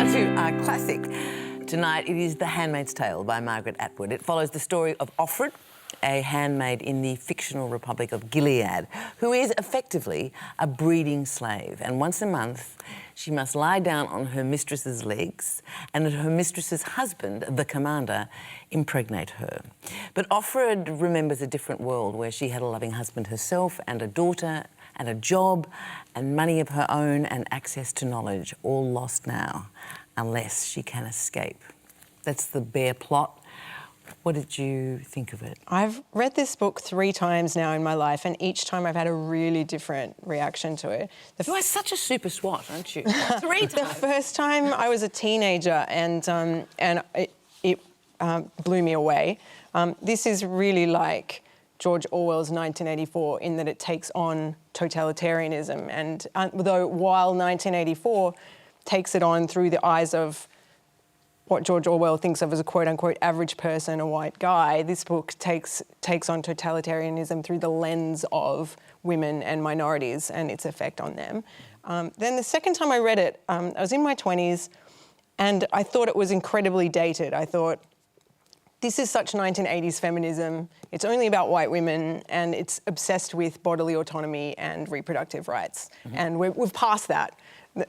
Now to our classic. Tonight it is The Handmaid's Tale by Margaret Atwood. It follows the story of Offred, a handmaid in the fictional Republic of Gilead, who is effectively a breeding slave. And once a month, she must lie down on her mistress's legs and her mistress's husband, the commander, impregnate her. But Offred remembers a different world where she had a loving husband herself and a daughter and a job and money of her own and access to knowledge, all lost now, unless she can escape. That's the bare plot. What did you think of it? I've read this book 3 times now in my life, and each time I've had a really different reaction to it. You are such a super swot, aren't you? 3 times. The first time I was a teenager, and it blew me away. This is really like George Orwell's 1984 in that it takes on totalitarianism, and though while 1984 takes it on through the eyes of what George Orwell thinks of as a quote-unquote average person, a white guy, this book takes on totalitarianism through the lens of women and minorities and its effect on them. Then the second time I read it, I was in my 20s, and I thought it was incredibly dated. I thought, this is such 1980s feminism. It's only about white women, and it's obsessed with bodily autonomy and reproductive rights. Mm-hmm. And we've passed that.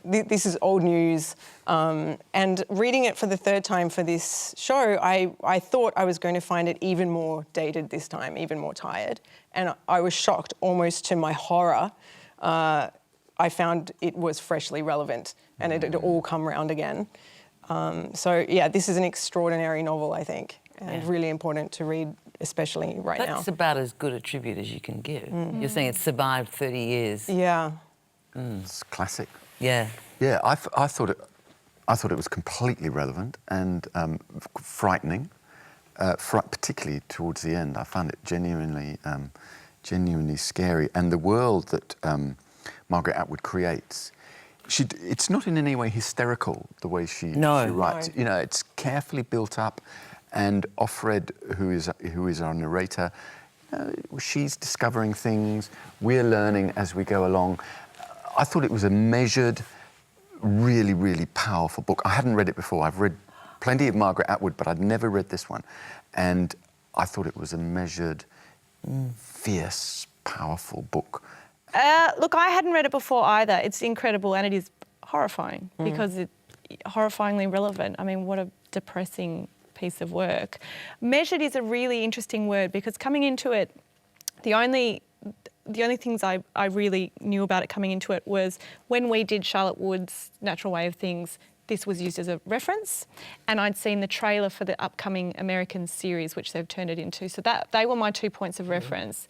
This is old news. And reading it for the 3rd time for this show, I thought I was going to find it even more dated this time, even more tired. And I was shocked, almost to my horror. I found it was freshly relevant, and it had all come round again. So, yeah, this is an extraordinary novel, I think, and really important to read, especially right now. That's about as good a tribute as you can give. Mm-hmm. You're saying it's survived 30 years. Yeah. It's classic. Yeah. Yeah, I thought it was completely relevant and frightening, particularly towards the end. I found it genuinely scary. And the world that Margaret Atwood creates, it's not in any way hysterical, the way she writes. No. You know, it's carefully built up, and Offred, who is our narrator, she's discovering things, we're learning as we go along. I thought it was a measured, really, really powerful book. I hadn't read it before. I've read plenty of Margaret Atwood, but I'd never read this one. And I thought it was a measured, fierce, powerful book. Look, I hadn't read it before either. It's incredible, and it is horrifying because it's horrifyingly relevant. I mean, what a depressing piece of work. Measured is a really interesting word because coming into it, the only things I really knew about it coming into it was when we did Charlotte Wood's Natural Way of Things, this was used as a reference, and I'd seen the trailer for the upcoming American series, which they've turned it into. So they were my 2 points of reference.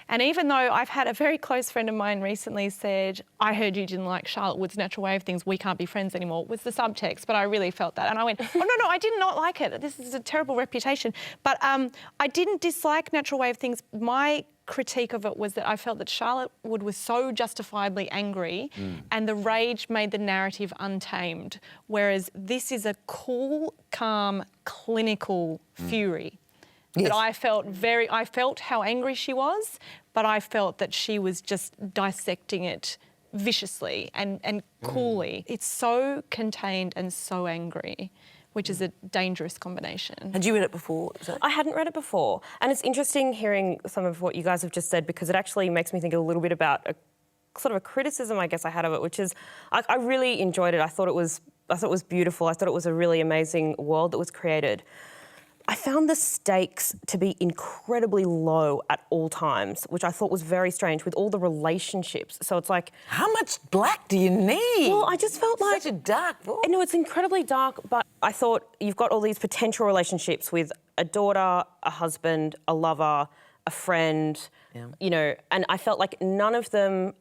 And even though I've had a very close friend of mine recently said, I heard you didn't like Charlotte Wood's Natural Way of Things, we can't be friends anymore, was the subtext, but I really felt that. And I went, oh, no, I did not like it. This is a terrible reputation. But I didn't dislike Natural Way of Things. My critique of it was that I felt that Charlotte Wood was so justifiably angry and the rage made the narrative untamed, whereas this is a cool, calm, clinical fury. Yes. That I felt how angry she was, but I felt that she was just dissecting it viciously and coolly. It's so contained and so angry, which is a dangerous combination. Had you read it before? I hadn't read it before. And it's interesting hearing some of what you guys have just said because it actually makes me think a little bit about a sort of a criticism, I guess, I had of it, which is I really enjoyed it. I thought it was beautiful. I thought it was a really amazing world that was created. I found the stakes to be incredibly low at all times, which I thought was very strange with all the relationships. So it's like... How much black do you need? Well, I just felt like... Such a dark book. No, it's incredibly dark, but I thought you've got all these potential relationships with a daughter, a husband, a lover, a friend, you know, and I felt like none of them,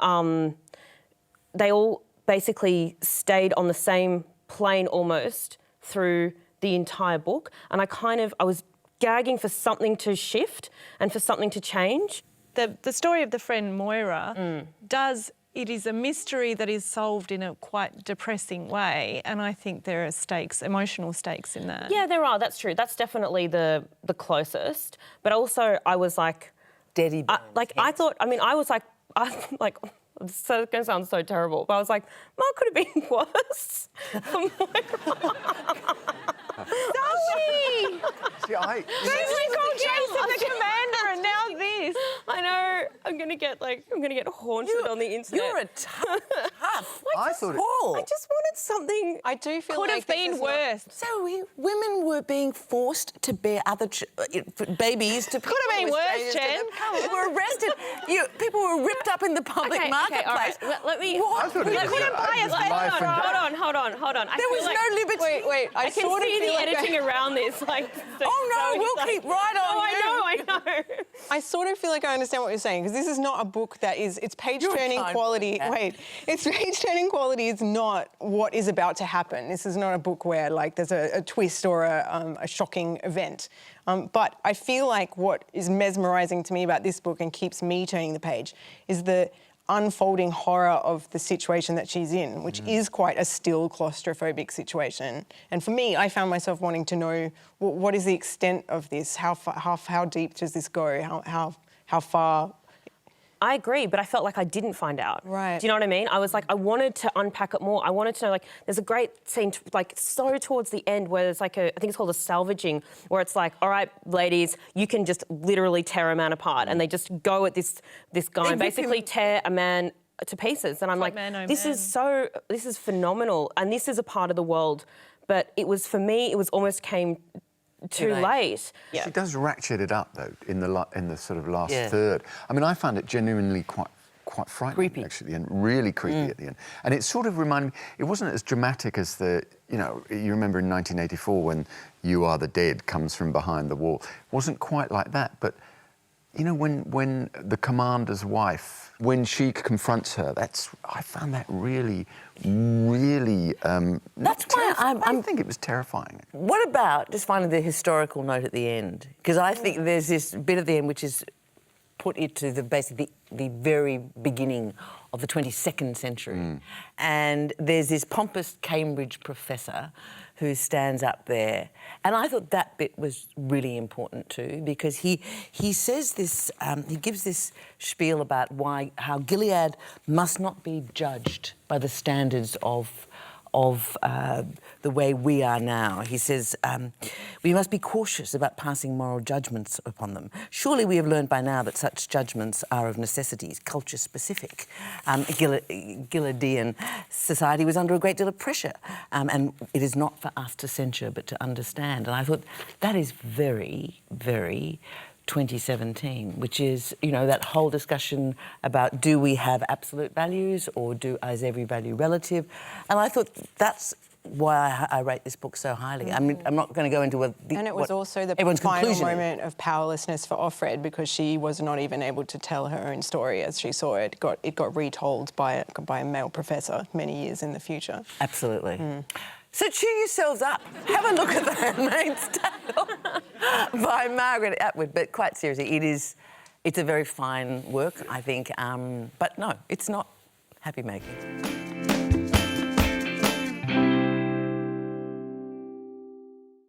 they all basically stayed on the same plane almost through the entire book, and I was gagging for something to shift and for something to change. The story of the friend Moira it is a mystery that is solved in a quite depressing way, and I think there are stakes, emotional stakes in that. Yeah, there are, that's true. That's definitely the closest, but also I was like... Daddy bones. I was like, so it's going to sound so terrible, but I was like, Mark could have been worse. See, We called Jason the commander, and now this. I know. I'm gonna get haunted on the internet. You're a tough. I thought it- Paul. I just wanted something. I do feel Could like have this been is not- worse. So women were being forced to bear other babies to Could have been worse, Jen. They were arrested. People were ripped up in the public marketplace. all right. Let me. I thought it was Couldn't buy it a was space. life and death. Hold on. There was no liberty. Wait, I can sort of see feel the like editing around this. Like, Oh no, we'll keep right on you. I know. I sort of feel like I understand what you're saying, because this is not a book that is, its page-turning kind quality. cat. Wait, its page-turning quality is not what is about to happen. This is not a book where like there's a twist or a shocking event. But I feel like what is mesmerising to me about this book and keeps me turning the page is the unfolding horror of the situation that she's in, which is quite a still claustrophobic situation. And for me, I found myself wanting to know what is the extent of this? How deep does this go? How far? I agree, but I felt like I didn't find out. Right. Do you know what I mean? I was like, I wanted to unpack it more. I wanted to know, like, there's a great scene, like, so towards the end where there's like I think it's called a salvaging, where it's like, all right, ladies, you can just literally tear a man apart. And they just go at this guy and basically tear a man to pieces. And I'm like, man, oh this man. this is phenomenal. And this is a part of the world. But it was, for me, it was almost came too late. She does ratchet it up though in the sort of last Yeah. third. I mean, I found it genuinely quite frightening, Creepy. actually, and really creepy at the end. And it sort of reminded me. It wasn't as dramatic as you remember in 1984 when "You Are the Dead" comes from behind the wall. It wasn't quite like that, but you know, when the commander's wife, when she confronts her, I found that really. That's why I think it was terrifying. What about just finding the historical note at the end? Because I think there's this bit at the end which is put into basically the very beginning of the 22nd century. And there's this pompous Cambridge professor who stands up there. And I thought that bit was really important too, because he says this, he gives this spiel about how Gilead must not be judged by the standards of the way we are now. He says, we must be cautious about passing moral judgments upon them. Surely we have learned by now that such judgments are of necessities culture-specific. Gileadian society was under a great deal of pressure, and it is not for us to censure but to understand. And I thought that is very, very 2017, which is, that whole discussion about do we have absolute values or is every value relative? And I thought that's why I rate this book so highly. I mean, I'm not going to go into And it was also the everyone's final conclusion is. moment of powerlessness for Offred, because she was not even able to tell her own story as she saw it. It got retold by a male professor many years in the future. Absolutely. So cheer yourselves up. Have a look at The Handmaid's Tale by Margaret Atwood. But quite seriously, it's a very fine work, I think. But no, it's not happy making.